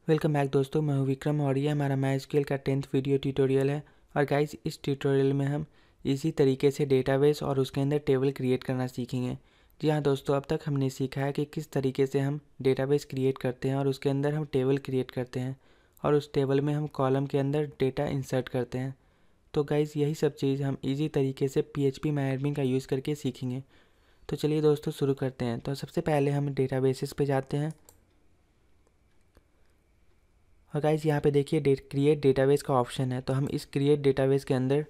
Welcome back दोस्तों, मैं हूं विक्रम और ये हमारा MySQL का 10th वीडियो ट्यूटोरियल है। और गाइस, इस ट्यूटोरियल में हम इसी तरीके से डेटाबेस और उसके अंदर टेबल क्रिएट करना सीखेंगे। जी हाँ दोस्तों, अब तक हमने सीखा है कि किस तरीके से हम डेटाबेस क्रिएट करते हैं और उसके अंदर हम टेबल क्रिएट करते हैं और उस टेबल में हम कॉलम के अंदर डेटा इंसर्ट करते हैं। तो गाइस, यही सब चीज़ हम ईजी तरीके से PHP MyAdmin का यूज़ करके सीखेंगे। तो चलिए दोस्तों शुरू करते हैं। तो सबसे पहले हम डेटाबेसेस पे जाते हैं और गाइस यहाँ पे देखिए क्रिएट डेटाबेस का ऑप्शन है। तो हम इस क्रिएट डेटाबेस के अंदर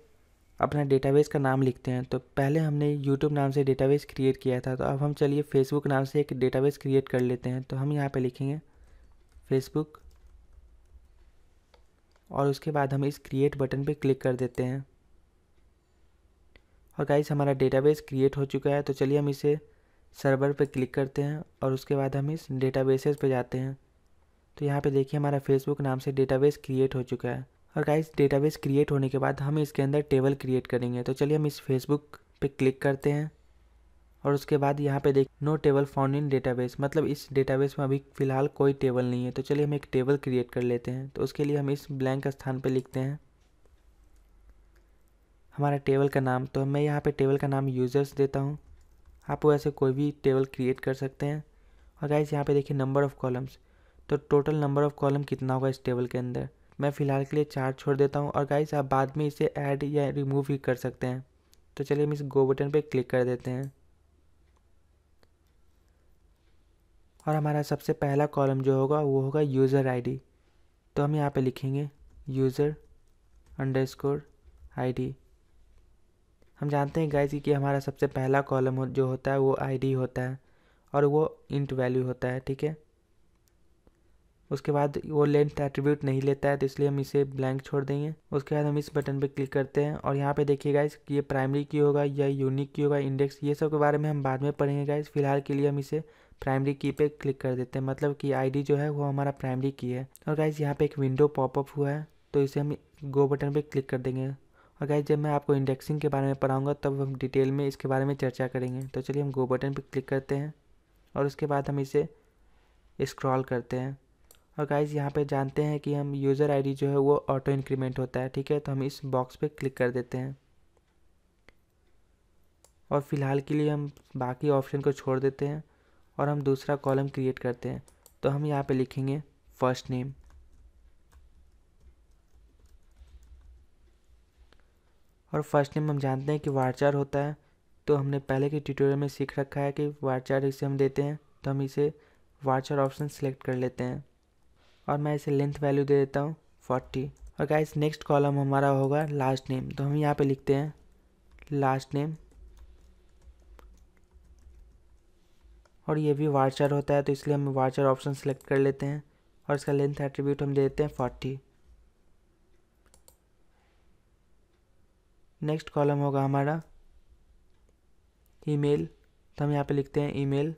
अपना डेटाबेस का नाम लिखते हैं। तो पहले हमने यूट्यूब नाम से डेटाबेस क्रिएट किया था, तो अब हम चलिए फेसबुक नाम से एक डेटाबेस क्रिएट कर लेते हैं। तो हम यहाँ पे लिखेंगे फेसबुक और उसके बाद हम इस क्रिएट बटन पे क्लिक कर देते हैं। और गाइस, हमारा डेटाबेस क्रिएट हो चुका है। तो चलिए हम इसे सर्वर पे क्लिक करते हैं और उसके बाद हम इस डेटाबेसेस पे जाते हैं। तो यहाँ पे देखिए हमारा फेसबुक नाम से डेटाबेस क्रिएट हो चुका है। और गाइस, डेटाबेस क्रिएट होने के बाद हम इसके अंदर टेबल क्रिएट करेंगे। तो चलिए हम इस फेसबुक पे क्लिक करते हैं और उसके बाद यहाँ पे देख no table found in database, मतलब इस डेटाबेस में अभी फ़िलहाल कोई टेबल नहीं है। तो चलिए हम एक टेबल क्रिएट कर लेते हैं। तो उसके लिए हम इस ब्लैंक स्थान पे लिखते हैं हमारा टेबल का नाम। तो मैं यहाँ पे टेबल का नाम यूज़र्स देता हूँ। आप वैसे कोई भी टेबल क्रिएट कर सकते हैं। और गाइस, यहाँ पे देखिए नंबर ऑफ़ कॉलम्स, तो टोटल नंबर ऑफ़ कॉलम कितना होगा इस टेबल के अंदर। मैं फ़िलहाल के लिए 4 छोड़ देता हूँ। और गाइस, आप बाद में इसे ऐड या रिमूव भी कर सकते हैं। तो चलिए हम इस गो बटन पे क्लिक कर देते हैं और हमारा सबसे पहला कॉलम जो होगा वो होगा यूज़र आईडी। तो हम यहाँ पे लिखेंगे यूज़र अंडरस्कोर आईडी। हम जानते हैं गाइस कि हमारा सबसे पहला कॉलम जो होता है वो आईडी होता है और वो इंट वैल्यू होता है, ठीक है। उसके बाद वो लेंथ एट्रीब्यूट नहीं लेता है, तो इसलिए हम इसे ब्लैंक छोड़ देंगे। उसके बाद हम इस बटन पे क्लिक करते हैं और यहाँ पे देखिए गाइस कि ये प्राइमरी की होगा या यूनिक की होगा, इंडेक्स, ये सब के बारे में हम बाद में पढ़ेंगे गाइस। फिलहाल के लिए हम इसे प्राइमरी की पे क्लिक कर देते हैं, मतलब कि आईडी जो है वो हमारा प्राइमरी की है। और गाइस, यहाँ पे एक विंडो पॉपअप हुआ है, तो इसे हम गो बटन पे क्लिक कर देंगे। और गाइस, जब मैं आपको इंडेक्सिंग के बारे में पढ़ाऊँगा तब हम डिटेल में इसके बारे में चर्चा करेंगे। तो चलिए हम गो बटन पर क्लिक करते हैं और उसके बाद हम इसे स्क्रॉल करते हैं। और गाइज, यहाँ पे जानते हैं कि हम यूज़र आईडी जो है वो ऑटो इंक्रीमेंट होता है, ठीक है। तो हम इस बॉक्स पे क्लिक कर देते हैं और फिलहाल के लिए हम बाकी ऑप्शन को छोड़ देते हैं और हम दूसरा कॉलम क्रिएट करते हैं। तो हम यहाँ पे लिखेंगे फर्स्ट नेम। और फर्स्ट नेम हम जानते हैं कि वारचार होता है, तो हमने पहले के ट्यूटोरियल में सीख रखा है कि वारचार इसे हम देते हैं। तो हम इसे वारचार ऑप्शन सेलेक्ट कर लेते हैं और मैं इसे लेंथ वैल्यू दे देता हूँ 40। और गाइस, नेक्स्ट कॉलम हमारा होगा लास्ट नेम। तो हम यहाँ पे लिखते हैं लास्ट नेम और ये भी वारचार होता है, तो इसलिए हम वारचार ऑप्शन सेलेक्ट कर लेते हैं और इसका लेंथ एट्रीब्यूट हम दे देते हैं 40। नेक्स्ट कॉलम होगा हमारा ईमेल। तो हम यहाँ पे लिखते हैं ईमेल।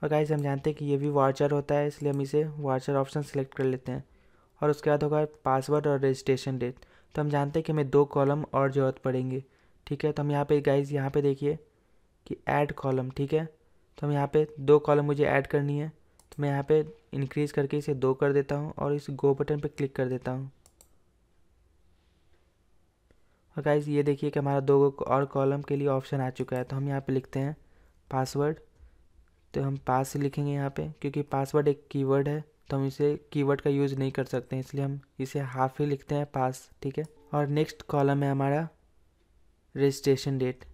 और गाइस, हम जानते हैं कि ये भी वारचार होता है, इसलिए हम इसे वारचार ऑप्शन सेलेक्ट कर लेते हैं। और उसके बाद होगा पासवर्ड और रजिस्ट्रेशन डेट। तो हम जानते हैं कि हमें 2 कॉलम और ज़रूरत पड़ेंगे, ठीक है। तो हम यहाँ पे गाइस यहाँ पे देखिए कि ऐड कॉलम, ठीक है। तो हम यहाँ पे 2 कॉलम मुझे ऐड करनी है, तो मैं यहाँ पे इंक्रीज़ करके इसे 2 कर देता हूँ और इस गो बटन पे क्लिक कर देता हूँ। और गाइस, ये देखिए कि हमारा 2 और कॉलम के लिए ऑप्शन आ चुका है। तो हम यहाँ पे लिखते हैं पासवर्ड। तो हम पास लिखेंगे यहाँ पे, क्योंकि पासवर्ड एक कीवर्ड है, तो हम इसे कीवर्ड का यूज़ नहीं कर सकते हैं, इसलिए हम इसे हाफ ही लिखते हैं पास, ठीक है। और नेक्स्ट कॉलम है हमारा registration date.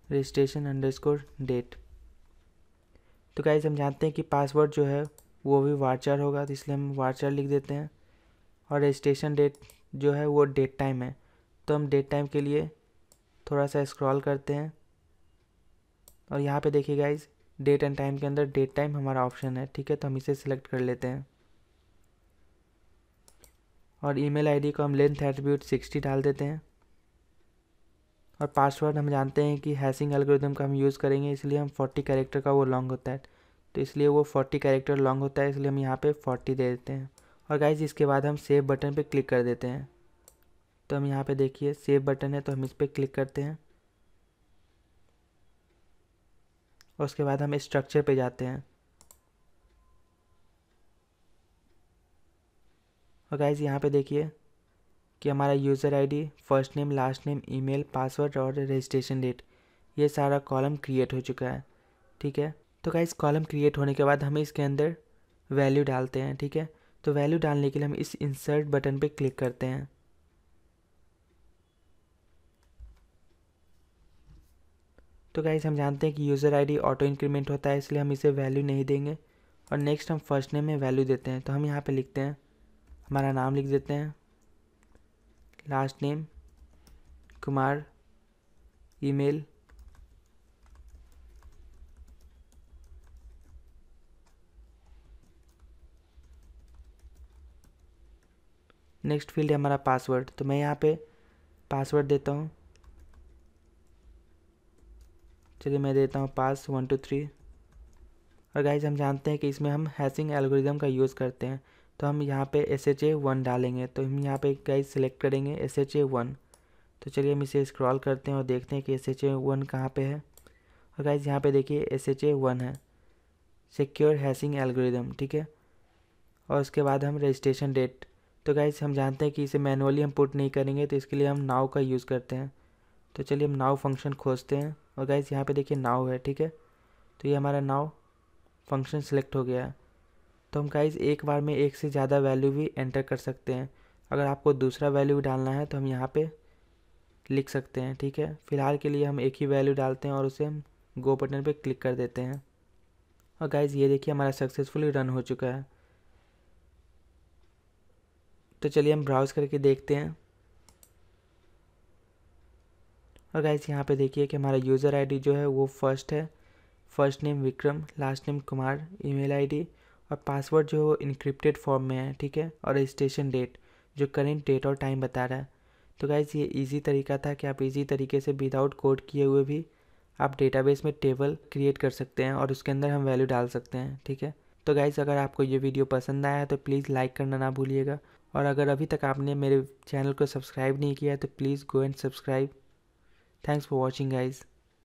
Registration underscore date. तो गाइस, हम जानते हैं कि पासवर्ड जो है वो भी वारचार होगा, तो इसलिए हम वारचार लिख देते हैं। और रजिस्ट्रेशन डेट जो है वो डेट टाइम है, तो हम डेट टाइम के लिए थोड़ा सा स्क्रॉल करते हैं और यहाँ पे देखिए गाइस डेट एंड टाइम के अंदर डेट टाइम हमारा ऑप्शन है, ठीक है। तो हम इसे सिलेक्ट कर लेते हैं और ईमेल आईडी को हम लेंथ एट्रीब्यूट 60 डाल देते हैं। और पासवर्ड हम जानते हैं कि हैशिंग एल्गोरिथम का हम यूज़ करेंगे, इसलिए हम 40 कैरेक्टर का वो लॉन्ग होता है, तो इसलिए वो 40 कैरेक्टर लॉन्ग होता है, इसलिए हम यहाँ पे 40 दे देते हैं। और गाइज, इसके बाद हम सेव बटन पे क्लिक कर देते हैं। तो हम यहाँ पे देखिए सेव बटन है, तो हम इस पर क्लिक करते हैं और उसके बाद हम स्ट्रक्चर पे जाते हैं। और गाइज यहाँ पे देखिए कि हमारा user ID, first name, last name, email, password और रजिस्ट्रेशन डेट, ये सारा कॉलम क्रिएट हो चुका है। ठीक है, तो गाइज कॉलम क्रिएट होने के बाद हमें इसके अंदर वैल्यू डालते हैं। ठीक है, तो वैल्यू डालने के लिए हम इस इंसर्ट बटन पे क्लिक करते हैं। तो गाइज हम जानते हैं कि यूज़र आईडी ऑटो इंक्रीमेंट होता है, इसलिए हम इसे वैल्यू नहीं देंगे। और नेक्स्ट हम फर्स्ट नेम में वैल्यू देते हैं। तो हम यहाँ पे लिखते हैं, हमारा नाम लिख देते हैं, last name Kumar, email, next field है हमारा पासवर्ड। तो मैं यहाँ पे पासवर्ड देता हूँ। चलिए मैं देता हूँ पास 1 2 3। और गाइज हम जानते हैं कि इसमें हम हैशिंग एल्गोरिदम का यूज़ करते हैं, तो हम यहाँ पे SHA-1 डालेंगे। तो हम यहाँ पे गाइज सेलेक्ट करेंगे SHA-1। तो चलिए हम इसे स्क्रॉल करते हैं और देखते हैं कि SHA-1 कहाँ पे है। और गाइज यहाँ पे देखिए SHA-1 है, सिक्योर हैशिंग एल्गोरिदम। ठीक है, और उसके बाद हम रजिस्ट्रेशन डेट। तो गाइज हम जानते हैं कि इसे मैनुअली हम पुट नहीं करेंगे, तो इसके लिए हम नाउ का यूज़ करते हैं। तो चलिए हम नाउ फंक्शन खोजते हैं। और गाइज यहाँ पे देखिए नाउ है। ठीक है, तो ये हमारा नाउ फंक्शन सेलेक्ट हो गया है। तो हम गाइज एक बार में एक से ज़्यादा वैल्यू भी एंटर कर सकते हैं। अगर आपको दूसरा वैल्यू डालना है तो हम यहाँ पे लिख सकते हैं। ठीक है, फ़िलहाल के लिए हम एक ही वैल्यू डालते हैं और उसे हम गो बटन पे क्लिक कर देते हैं। और गाइज ये देखिए हमारा सक्सेसफुली रन हो चुका है। तो चलिए हम ब्राउज़ करके देखते हैं। और गाइज यहाँ पे देखिए कि हमारा यूज़र आईडी जो है वो फर्स्ट है, first name Vikram, last name Kumar, email ID और पासवर्ड जो है वो इनक्रिप्टेड फॉर्म में है। ठीक है, और रजिस्ट्रेशन डेट जो करेंट डेट और टाइम बता रहा है। तो गाइज ये इजी तरीका था कि आप इजी तरीके से विदाउट कोड किए हुए भी आप डेटाबेस में टेबल क्रिएट कर सकते हैं और उसके अंदर हम वैल्यू डाल सकते हैं। ठीक है, तो गाइज अगर आपको ये वीडियो पसंद आया है तो प्लीज़ लाइक करना ना भूलिएगा। और अगर अभी तक आपने मेरे चैनल को सब्सक्राइब नहीं किया है तो please go and subscribe. Thanks for watching guys.